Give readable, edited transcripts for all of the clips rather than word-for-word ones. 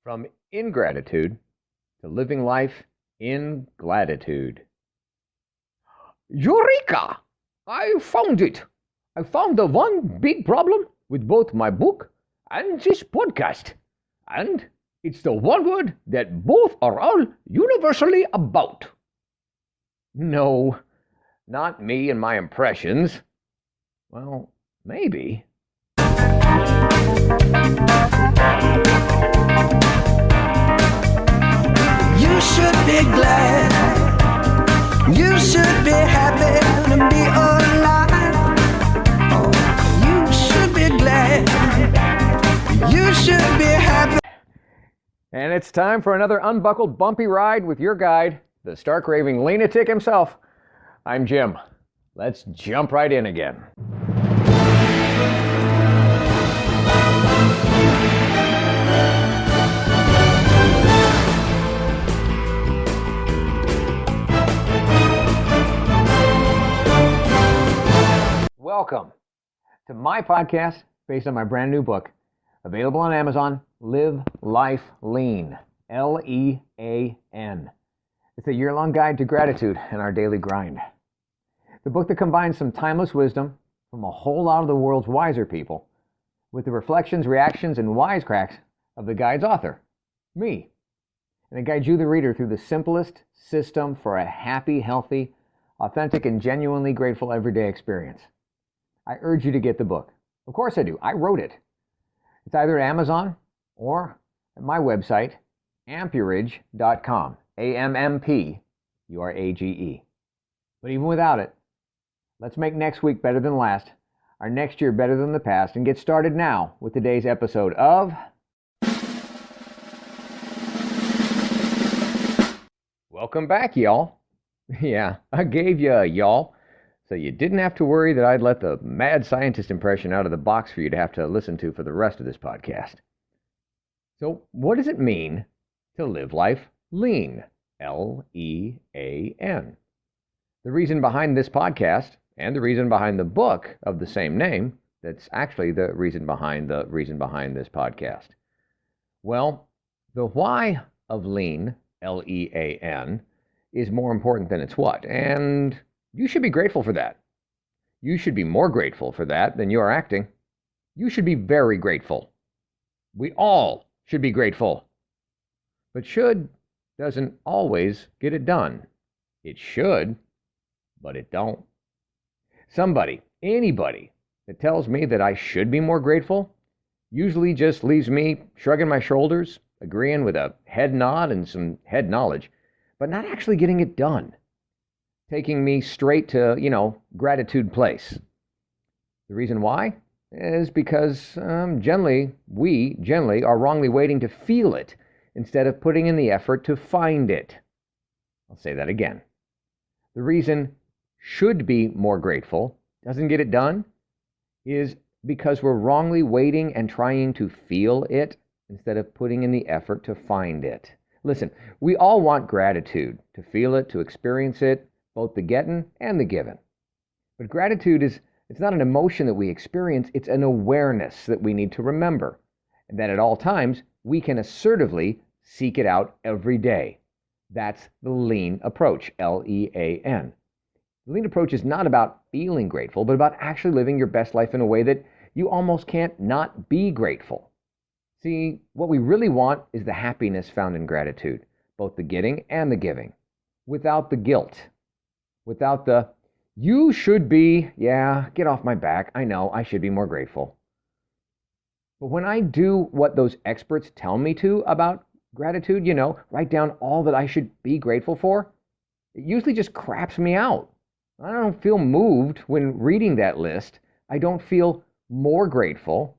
From ingratitude to living life in gladitude. Eureka! I found it! I found the one big problem with both my book and this podcast. And it's the one word that both are all universally about. No, not me and my impressions. Well, maybe. You should be glad. You should be happy to be alive. Oh, you should be glad. You should be happy. And it's time for another unbuckled, bumpy ride with your guide, the stark raving LEAN-atic himself. I'm Jim. Let's jump right in again. Welcome to my podcast based on my brand new book, available on Amazon, Live Life Lean, L-E-A-N. It's a year-long guide to gratitude and our daily grind. The book that combines some timeless wisdom from a whole lot of the world's wiser people with the reflections, reactions, and wisecracks of the guide's author, me. And it guides you, the reader, through the simplest system for a happy, healthy, authentic, and genuinely grateful everyday experience. I urge you to get the book. Of course I do. I wrote it. It's either at Amazon or at my website, ampurage.com. A-M-M-P-U-R-A-G-E. But even without it, let's make next week better than last, our next year better than the past, and get started now with today's episode of... Welcome back, y'all. Yeah, I gave you a y'all, so you didn't have to worry that I'd let the mad scientist impression out of the box for you to have to listen to for the rest of this podcast. So, what does it mean to live life lean? L-E-A-N. The reason behind this podcast, and the reason behind the book of the same name, that's actually the reason behind this podcast. Well, the why of lean, L-E-A-N, is more important than its what, and you should be grateful for that. You should be more grateful for that than you are acting. You should be very grateful. We all should be grateful. But should doesn't always get it done. It should, but it don't. Somebody, anybody that tells me that I should be more grateful usually just leaves me shrugging my shoulders, agreeing with a head nod and some head knowledge, but not actually getting it done. Taking me straight to, gratitude place. The reason why is because we generally are wrongly waiting to feel it instead of putting in the effort to find it. I'll say that again. The reason should be more grateful doesn't get it done is because we're wrongly waiting and trying to feel it instead of putting in the effort to find it. Listen, we all want gratitude, to feel it, to experience it, both the getting and the giving. But gratitude it's not an emotion that we experience, it's an awareness that we need to remember. And that at all times, we can assertively seek it out every day. That's the LEAN approach, L-E-A-N. The LEAN approach is not about feeling grateful, but about actually living your best life in a way that you almost can't not be grateful. See, what we really want is the happiness found in gratitude, both the getting and the giving, without the guilt. Without the, you should be, get off my back, I know, I should be more grateful. But when I do what those experts tell me to about gratitude, write down all that I should be grateful for, it usually just craps me out. I don't feel moved when reading that list. I don't feel more grateful.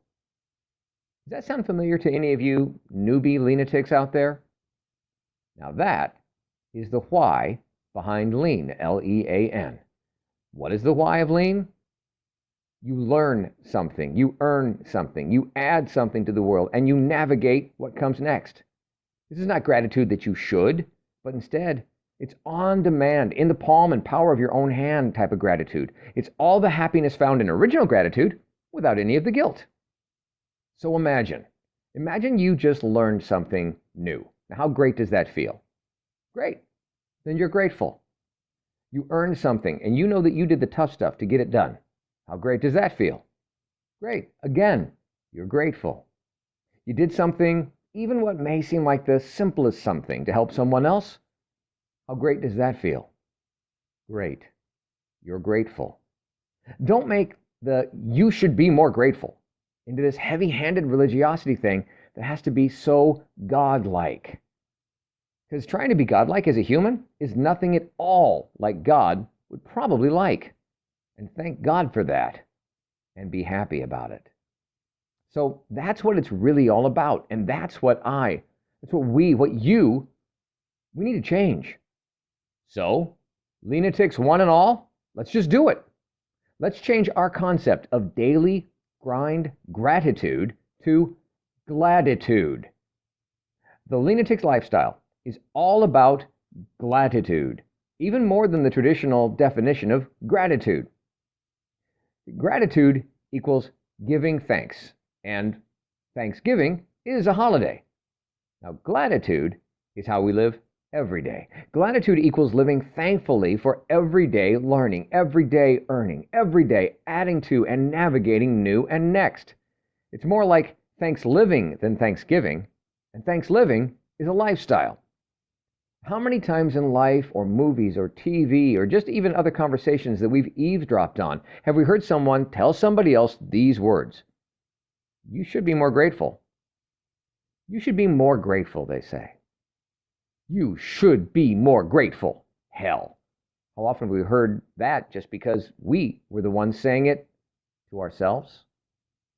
Does that sound familiar to any of you newbie LEAN-atics out there? Now that is the why behind LEAN, L-E-A-N. What is the why of LEAN? You learn something, you earn something, you add something to the world, and you navigate what comes next. This is not gratitude that you should, but instead, it's on demand, in the palm and power of your own hand type of gratitude. It's all the happiness found in original gratitude without any of the guilt. So imagine you just learned something new. Now, how great does that feel? Great. Then you're grateful. You earned something, and you know that you did the tough stuff to get it done. How great does that feel? Great. Again, you're grateful. You did something, even what may seem like the simplest something, to help someone else. How great does that feel? Great. You're grateful. Don't make the "you should be more grateful" into this heavy-handed religiosity thing that has to be so godlike. Because trying to be godlike as a human is nothing at all like God would probably like. And thank God for that. And be happy about it. So that's what it's really all about. And that's what we need to change. So, LEAN-atics one and all, let's just do it. Let's change our concept of daily grind gratitude to GLADitude. The LEAN-atics lifestyle is all about GLADitude, even more than the traditional definition of gratitude. Gratitude equals giving thanks, and Thanksgiving is a holiday. Now, GLADitude is how we live every day. GLADitude equals living thankfully for everyday learning, everyday earning, everyday adding to and navigating new and next. It's more like thanks living than Thanksgiving, and thanks living is a lifestyle. How many times in life or movies or TV or just even other conversations that we've eavesdropped on have we heard someone tell somebody else these words? You should be more grateful. You should be more grateful, they say. You should be more grateful. Hell. How often have we heard that just because we were the ones saying it to ourselves?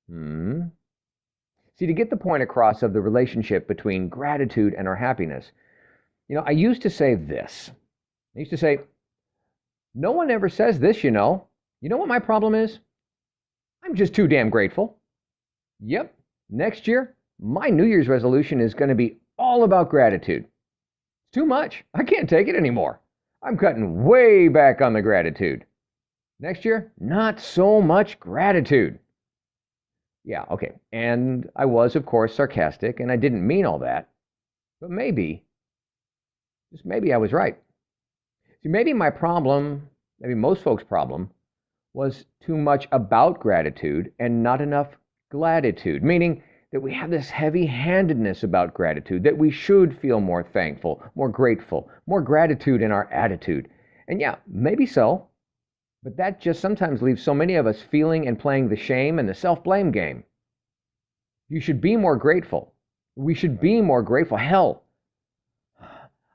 See, to get the point across of the relationship between gratitude and our happiness, I used to say this. I used to say, no one ever says this, You know what my problem is? I'm just too damn grateful. Yep, next year, my New Year's resolution is going to be all about gratitude. It's too much. I can't take it anymore. I'm cutting way back on the gratitude. Next year, not so much gratitude. Yeah, okay. And I was, of course, sarcastic, and I didn't mean all that. But maybe I was right. See, maybe my problem, maybe most folks' problem, was too much about gratitude and not enough gladitude, meaning that we have this heavy-handedness about gratitude, that we should feel more thankful, more grateful, more gratitude in our attitude. And yeah, maybe so, but that just sometimes leaves so many of us feeling and playing the shame and the self-blame game. You should be more grateful. We should be more grateful. Hell,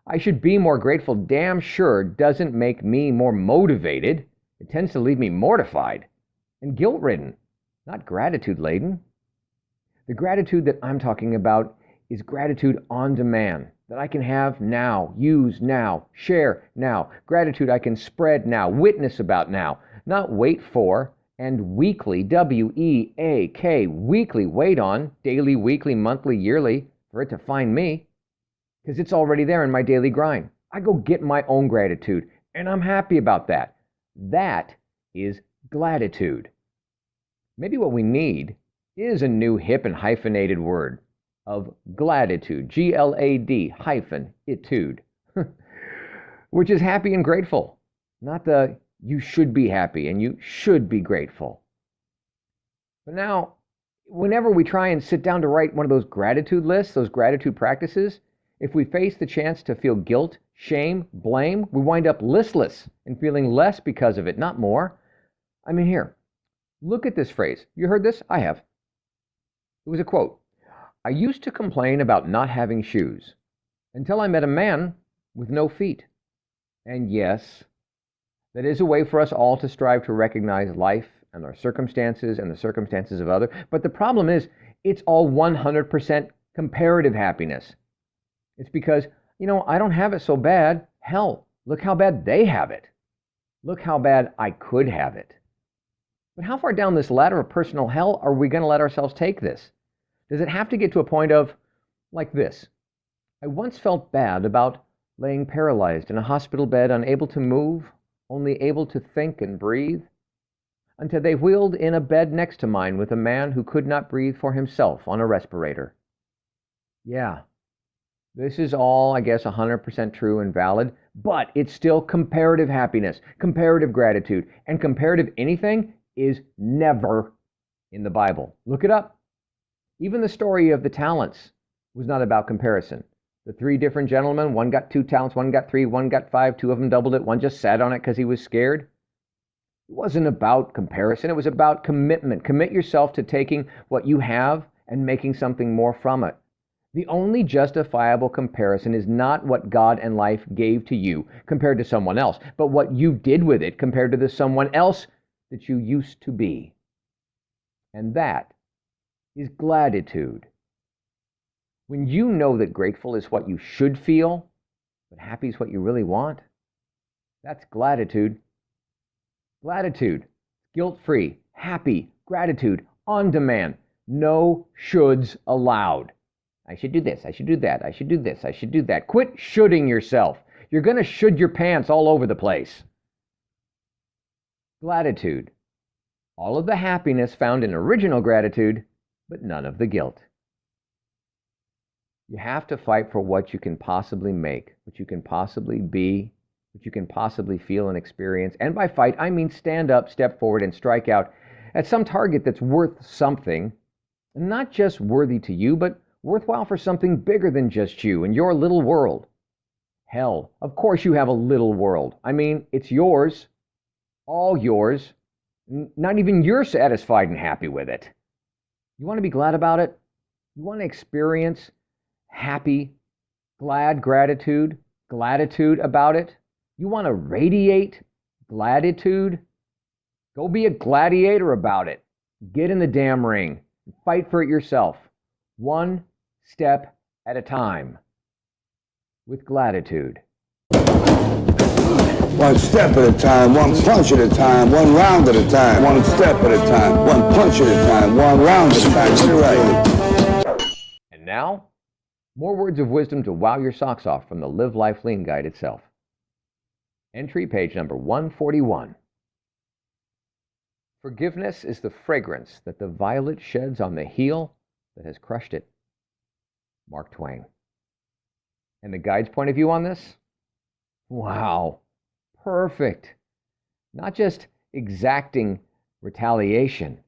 I should be more grateful damn sure doesn't make me more motivated. It tends to leave me mortified and guilt-ridden, not gratitude-laden. The gratitude that I'm talking about is gratitude on demand, that I can have now, use now, share now. Gratitude I can spread now, witness about now, not wait for, and weekly, W-E-A-K, weekly, wait on, daily, weekly, monthly, yearly, for it to find me. Because it's already there in my daily grind. I go get my own gratitude, and I'm happy about that. That is GLADitude. Maybe what we need is a new hip and hyphenated word of GLADitude, G-L-A-D hyphen itude, which is happy and grateful, not the you should be happy and you should be grateful. But now, whenever we try and sit down to write one of those gratitude lists, those gratitude practices, if we face the chance to feel guilt, shame, blame, we wind up listless and feeling less because of it, not more. I mean, here, look at this phrase. You heard this? I have. It was a quote. I used to complain about not having shoes until I met a man with no feet. And yes, that is a way for us all to strive to recognize life and our circumstances and the circumstances of others. But the problem is, it's all 100% comparative happiness. It's because, I don't have it so bad. Hell, look how bad they have it. Look how bad I could have it. But how far down this ladder of personal hell are we going to let ourselves take this? Does it have to get to a point of, like this? I once felt bad about laying paralyzed in a hospital bed, unable to move, only able to think and breathe, until they wheeled in a bed next to mine with a man who could not breathe for himself on a respirator. Yeah, This is all, I guess, 100% true and valid, but it's still comparative happiness, comparative gratitude, and comparative anything is never in the Bible. Look it up. Even the story of the talents was not about comparison. The 3 different gentlemen, one got 2 talents, one got 3, one got 5, 2 of them doubled it, one just sat on it because he was scared. It wasn't about comparison, it was about commitment. Commit yourself to taking what you have and making something more from it. The only justifiable comparison is not what God and life gave to you compared to someone else, but what you did with it compared to the someone else that you used to be. And that is gladitude. When you know that grateful is what you should feel, but happy is what you really want, that's gladitude. Gladitude, guilt-free, happy, gratitude, on demand, no shoulds allowed. I should do this, I should do that, I should do this, I should do that. Quit shoulding yourself. You're going to should your pants all over the place. Gladitude, all of the happiness found in original gratitude, but none of the guilt. You have to fight for what you can possibly make, what you can possibly be, what you can possibly feel and experience. And by fight, I mean stand up, step forward, and strike out at some target that's worth something, and not just worthy to you, but worthwhile for something bigger than just you and your little world. Hell, of course you have a little world. I mean, it's yours, all yours. Not even you're satisfied and happy with it. You want to be glad about it? You want to experience happy, glad gratitude, gladitude about it? You want to radiate gladitude? Go be a gladiator about it. Get in the damn ring. Fight for it yourself. One step at a time. With gladitude. One step at a time, one punch at a time, one round at a time, one step at a time, one punch at a time, one round at a time. Get it right. And now, more words of wisdom to wow your socks off from the Live Life Lean Guide itself. Entry page number 141. Forgiveness is the fragrance that the violet sheds on the heel that has crushed it. Mark Twain. And the guide's point of view on this? Wow, perfect. Not just exacting retaliation,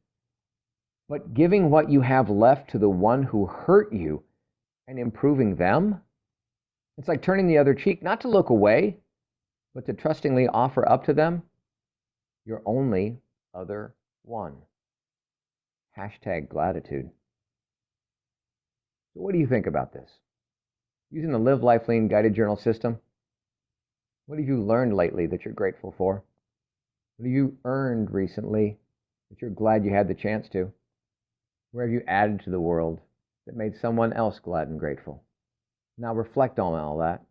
but giving what you have left to the one who hurt you and improving them. It's like turning the other cheek, not to look away, but to trustingly offer up to them your only other one. Hashtag gladitude. So what do you think about this? Using the Live Life Lean guided journal system, what have you learned lately that you're grateful for? What have you earned recently that you're glad you had the chance to? Where have you added to the world that made someone else glad and grateful? Now reflect on all that.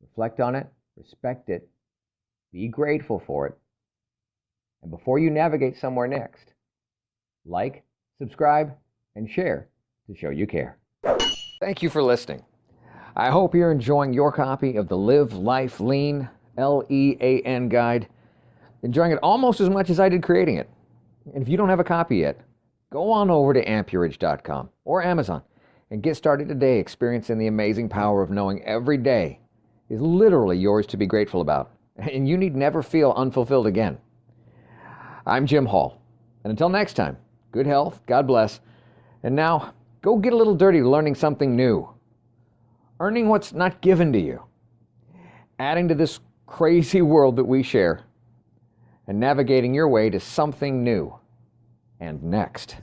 Reflect on it, respect it, be grateful for it. And before you navigate somewhere next, like, subscribe, and share to show you care. Thank you for listening. I hope you're enjoying your copy of the Live Life Lean, LEAN guide. Enjoying it almost as much as I did creating it. And if you don't have a copy yet, go on over to amperage.com or Amazon and get started today experiencing the amazing power of knowing every day is literally yours to be grateful about. And you need never feel unfulfilled again. I'm Jim Hall. And until next time, good health, God bless. And now, go get a little dirty learning something new. Earning what's not given to you. Adding to this crazy world that we share. And navigating your way to something new and next.